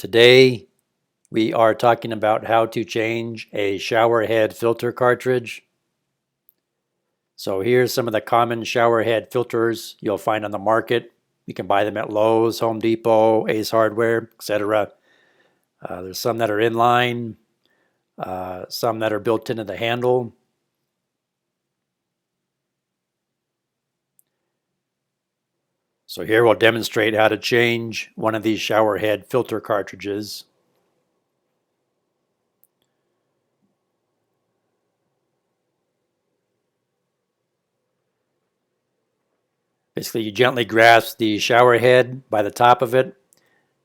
Today we are talking about how to change a shower head filter cartridge. So here's some of the common shower head filters you'll find on the market. You can buy them at Lowe's, Home Depot, Ace Hardware, etc. There's some that are inline, some that are built into the handle. So here we'll demonstrate how to change one of these shower head filter cartridges. Basically, you gently grasp the shower head by the top of it,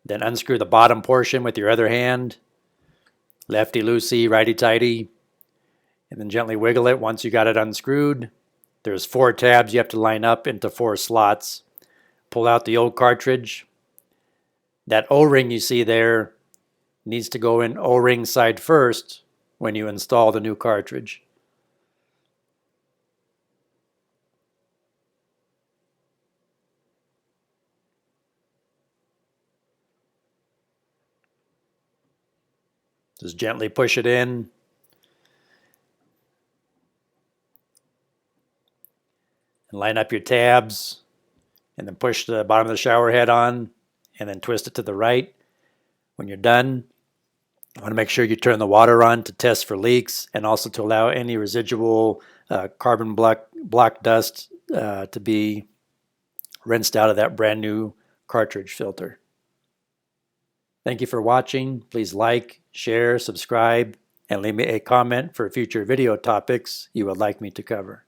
then unscrew the bottom portion with your other hand, lefty-loosey, righty-tighty, and then gently wiggle it once you got it unscrewed. There's 4 tabs you have to line up into 4 slots. Pull out the old cartridge. That O-ring you see there needs to go in O-ring side first when you install the new cartridge. Just gently push it in. And line up your tabs. And then push the bottom of the shower head on. And then twist it to the right. When you're done, you want to make sure you turn the water on to test for leaks and also to allow any residual carbon black dust to be rinsed out of that brand new cartridge filter. Thank you for watching. Please like, share, subscribe, and leave me a comment for future video topics you would like me to cover.